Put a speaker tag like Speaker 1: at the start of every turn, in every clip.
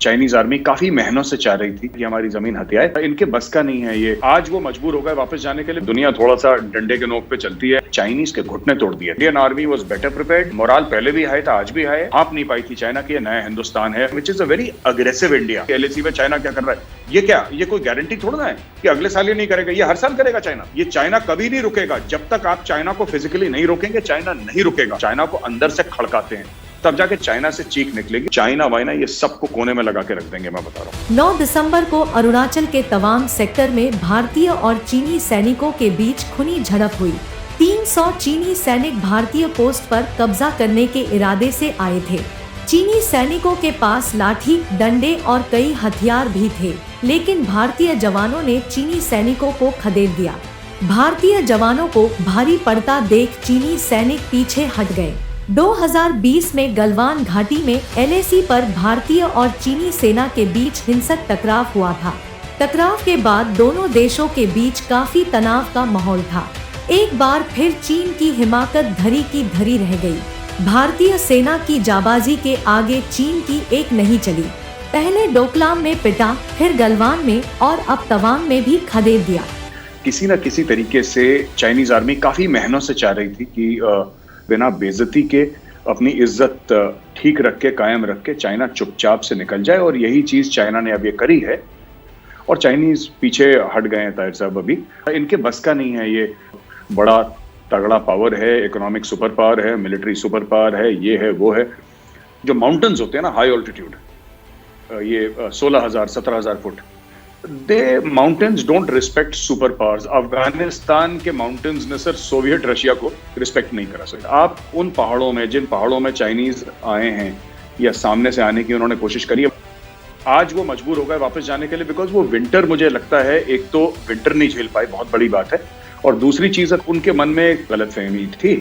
Speaker 1: Chinese army काफी महीनों से चाह रही थी कि हमारी जमीन हथियाए। इनके बस का नहीं है ये। आज वो मजबूर हो गए वापस जाने के लिए। दुनिया थोड़ा सा डंडे के नोक पे चलती है। चाइनीज के घुटने तोड़ दिए। Indian army was better prepared. Morale पहले भी हाई था, आज भी हाई है। आप नहीं पाई थी चाइना की नया हिंदुस्तान है, which is a very aggressive India. LAC में चाइना क्या कर रहा है, ये क्या, ये कोई गारंटी थोड़ा है कि अगले साल ये नहीं करेगा। ये हर साल करेगा चाइना। ये चाइना कभी नहीं रुकेगा जब तक आप चाइना को फिजिकली नहीं रोकेंगे। चाइना नहीं रुकेगा। चाइना को अंदर से खड़काते हैं तब जाके चाइना से चीख निकलेगी। चाइना वाइना ये सबको कोने में लगा के रख देंगे, मैं बता रहा हूँ।
Speaker 2: 9 दिसंबर को अरुणाचल के तवांग सेक्टर में भारतीय और चीनी सैनिकों के बीच खूनी झड़प हुई। 300 चीनी सैनिक भारतीय पोस्ट पर कब्जा करने के इरादे से आए थे। चीनी सैनिकों के पास लाठी, डंडे और कई हथियार भी थे, लेकिन भारतीय जवानों ने चीनी सैनिकों को खदेड़ दिया। भारतीय जवानों को भारी पड़ता देख चीनी सैनिक पीछे हट गए। 2020 में गलवान घाटी में एलएसी पर भारतीय और चीनी सेना के बीच हिंसक टकराव हुआ था। टकराव के बाद दोनों देशों के बीच काफी तनाव का माहौल था। एक बार फिर चीन की हिमाकत धरी की धरी रह गई। भारतीय सेना की जाबाजी के आगे चीन की एक नहीं चली। पहले डोकलाम में पिटा, फिर गलवान में और अब तवांग में भी खदेड़ दिया।
Speaker 1: किसी न किसी तरीके से चाइनीज आर्मी काफी महीनों से चाह रही थी कि बिना बेइज्जती के अपनी इज्जत ठीक रख के, कायम रख के चाइना चुपचाप से निकल जाए, और यही चीज चाइना ने अब ये करी है। और चाइनीज पीछे हट गए हैं ताहिर साहब। अभी इनके बस का नहीं है। ये बड़ा तगड़ा पावर है, इकोनॉमिक सुपर पावर है, मिलिट्री सुपर पावर है, ये है वो है। जो माउंटेन्स होते हैं ना, हाई ऑल्टीट्यूड, ये 16,000 17,000 foot, they mountains don't respect super powers. Afghanistan के माउंटेन्स ने सर सोवियत रशिया को रिस्पेक्ट नहीं करा सकता। आप उन पहाड़ों में, जिन पहाड़ों में चाइनीज आए हैं या सामने से आने की उन्होंने कोशिश करी है, आज वो मजबूर हो गए वापस जाने के लिए। बिकॉज वो विंटर, मुझे लगता है, एक तो विंटर नहीं झेल पाए, बहुत बड़ी बात है, और दूसरी चीज उनके मन में एक गलतफहमी थी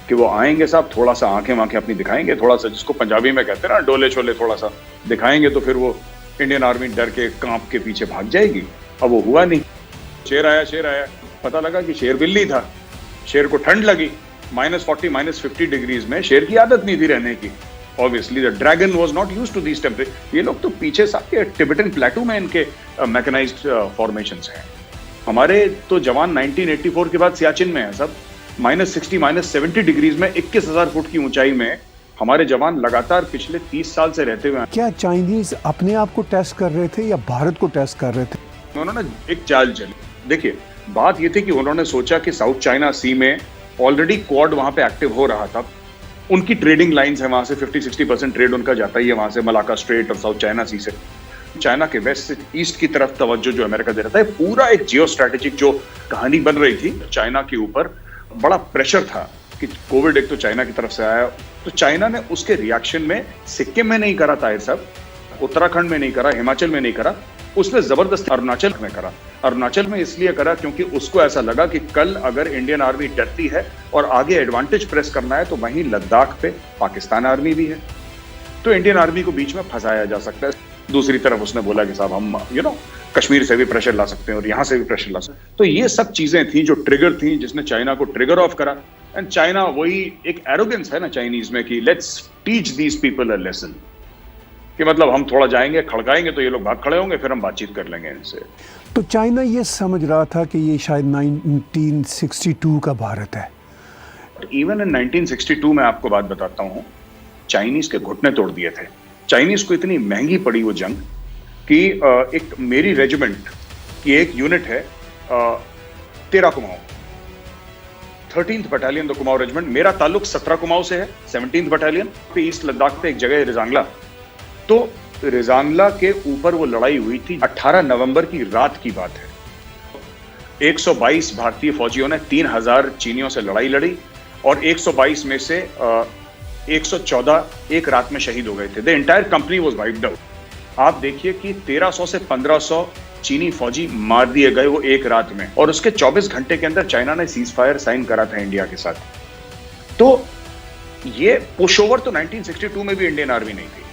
Speaker 1: कि वो आएंगे साहब, थोड़ा सा आंखें वांखें अपनी दिखाएंगे, थोड़ा सा, जिसको पंजाबी में कहते हैं ना, डोले छोले थोड़ा सा दिखाएंगे, तो फिर वो इंडियन आर्मी डर के कांप के पीछे भाग जाएगी। अब वो हुआ नहीं। शेर आया, पता लगा कि शेर बिल्ली था। शेर को ठंड लगी। -40 -50 डिग्रीज में शेर की आदत नहीं थी रहने की। Obviously the dragon was not used to these temperature. ये लोग तो पीछे साथ के टिबेटन प्लेटू में इनके मैकेनाइज्ड फॉर्मेशंस हैं। हमारे तो जवान 1984 के बाद सियाचिन में है सब। -60 -70 डिग्रीज में 21,000 फुट की ऊंचाई में हमारे जवान लगातार पिछले 30 साल से रहते हुए हैं।
Speaker 3: क्या चाइनीज अपने आप को टेस्ट कर रहे थे या भारत को टेस्ट कर रहे थे?
Speaker 1: उन्होंने एक चाल चली। देखिए, बात ये थी कि उन्होंने सोचा कि साउथ चाइना सी में ऑलरेडी क्वाड वहां पे एक्टिव हो रहा था। उनकी ट्रेडिंग लाइंस है, वहां से 50-60% ट्रेड उनका जाता ही है वहां से, मलाका स्ट्रेट और साउथ चाइना सी से। चाइना के वेस्ट से ईस्ट की तरफ तवज्जो जो अमेरिका दे रहा था, पूरा एक जियो स्ट्रेटेजिक जो कहानी बन रही थी चाइना के ऊपर, बड़ा प्रेशर था कि कोविड एक तो चाइना की तरफ से आया। तो चाइना ने उसके रिएक्शन में सिक्किम में नहीं करा ताहिर साहब, उत्तराखंड में नहीं करा, हिमाचल में नहीं करा, उसने जबरदस्त अरुणाचल में करा। अरुणाचल में इसलिए करा क्योंकि उसको ऐसा लगा कि कल अगर इंडियन आर्मी डरती है और आगे एडवांटेज प्रेस करना है, तो वहीं लद्दाख पे पाकिस्तान आर्मी भी है, तो इंडियन आर्मी को बीच में फंसाया जा सकता है। दूसरी तरफ उसने बोला कि साहब हम कश्मीर से भी प्रेशर ला सकते हैं और यहाँ से भी प्रेशर ला सकते हैं। तो ये सब चीजें थी जो ट्रिगर थी, जिसने चाइना को ट्रिगर ऑफ करा। एंड चाइना, वही एक एरोगेंस है ना चाइनीज में कि let's teach these people a lesson, कि मतलब हम थोड़ा जाएंगे, खड़काएंगे तो ये लोग भाग खड़े होंगे, फिर हम बातचीत कर लेंगे इनसे।
Speaker 3: तो चाइना ये समझ रहा था कि ये शायद 1962 का भारत है।
Speaker 1: इवन इन 1962 में आपको बात बताता हूँ, चाइनीज के घुटने तोड़ दिए थे। चाइनीज को इतनी महंगी पड़ी वो जंग कि एक मेरी रेजिमेंट की एक यूनिट है, 13 Kumaon, 13th battalion, the Kumaon regiment. मेरा ताल्लुक 17 कुमाऊं से है, 17th बटालियन पे, ईस्ट लद्दाख पे एक जगह है रिजांगला। तो रिजांगला के ऊपर वो लड़ाई हुई थी। 18 नवंबर की रात की बात है। 122 भारतीय फौजियों ने 3,000 चीनियों से लड़ाई लड़ी, और 122 में से 114 एक रात में शहीद हो गए थे। The entire company was wiped out. आप देखिए कि 1300 से 1500 चीनी फौजी मार दिए गए वो एक रात में, और उसके 24 घंटे के अंदर चाइना ने सीज फायर साइन करा था इंडिया के साथ। तो ये पुश ओवर तो 1962 में भी इंडियन आर्मी नहीं थी,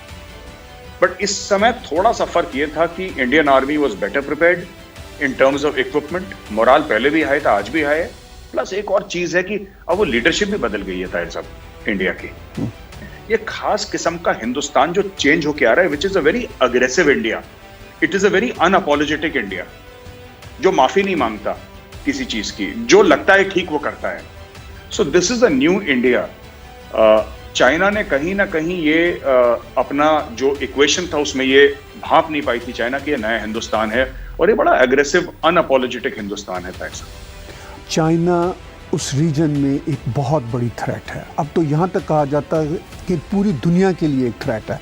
Speaker 1: बट इस समय थोड़ा सा फर्क ये था कि Indian army was better prepared in terms of equipment. Morale पहले भी हाई था, आज भी हाई है। प्लस एक और चीज है कि अब वो लीडरशिप भी बदल गई है ताहिर साहब इंडिया की। ये खास किस्म का हिंदुस्तान जो चेंज होके आ रहा है, which is a very aggressive India, it is a very unapologetic India, जो माफी नहीं मांगता किसी चीज की, जो लगता है ठीक वो करता है। So this is a new India. China ने कहीं ना कहीं ये अपना जो इक्वेशन था उसमें ये भाप नहीं पाई थी चाइना की ये नया हिंदुस्तान है, और ये बड़ा एग्रेसिव अनअपोलोजेटिक हिंदुस्तान है।
Speaker 3: चाइना उस रीजन में एक बहुत बड़ी थ्रेट है। अब तो यहाँ तक कहा जाता है कि पूरी दुनिया के लिए एक थ्रेट है।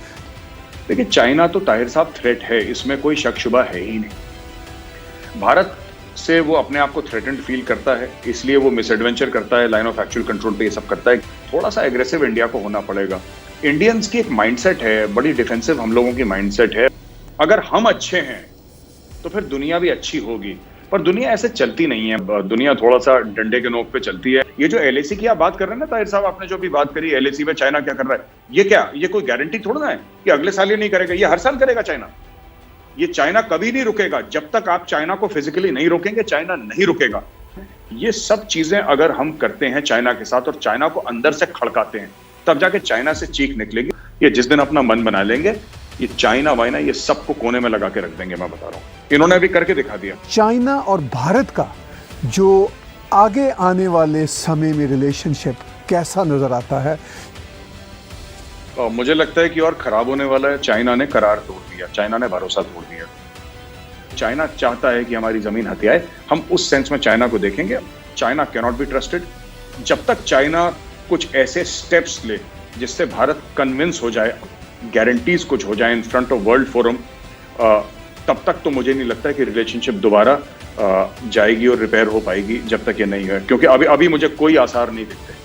Speaker 1: देखिए, चाइना तो ताहिर साहब थ्रेट है, इसमें कोई शक शुबा है ही नहीं। भारत से वो अपने आप को थ्रेटेंड फील करता है, इसलिए वो मिस एडवेंचर करता है, लाइन ऑफ एक्चुअल कंट्रोल पे ये सब करता है। थोड़ा सा एग्रेसिव इंडिया को होना पड़ेगा। इंडियंस की एक माइंडसेट है, बड़ी डिफेंसिव हम लोगों की माइंडसेट है। अगर हम अच्छे हैं तो फिर दुनिया भी अच्छी होगी, पर दुनिया ऐसे चलती नहीं है। दुनिया थोड़ा सा डंडे के नोक पे चलती है। ये जो एलएसी की आप बात कर रहे हैं ना ताहिर साहब, आपने जो भी बात करी एलएसी में चाइना क्या कर रहा है, ये क्या, ये कोई गारंटी थोड़ा ना है कि अगले साल ये नहीं करेगा। ये हर साल करेगा चाइना। ये चाइना कभी नहीं रुकेगा। जब तक आप चाइना को फिजिकली नहीं रोकेंगे, चाइना नहीं रुकेगा। ये सब चीजें अगर हम करते हैं चाइना के साथ और चाइना को अंदर से खड़काते हैं, तब जाके चाइना से चीख निकलेगी। ये जिस दिन अपना मन बना लेंगे, ये चाइना वाइना ये सबको कोने में लगा के रख देंगे। मैं बता रहा हूं, इन्होंने अभी करके दिखा दिया।
Speaker 3: चाइना और भारत का जो आगे आने वाले समय में रिलेशनशिप कैसा नजर आता है?
Speaker 1: मुझे लगता है कि और खराब होने वाला है। चाइना ने करार तोड़ दिया, चाइना ने भरोसा तोड़ दिया। चाइना चाहता है कि हमारी जमीन हथियाए। हम उस सेंस में चाइना को देखेंगे। China can not be trusted. जब तक चाइना कुछ ऐसे स्टेप्स ले जिससे भारत कन्विंस हो जाए, गारंटीज कुछ हो जाए in front of world forum, तब तक तो मुझे नहीं लगता कि रिलेशनशिप दोबारा जाएगी और रिपेयर हो पाएगी, जब तक ये नहीं है। क्योंकि अभी मुझे कोई आसार नहीं दिखते।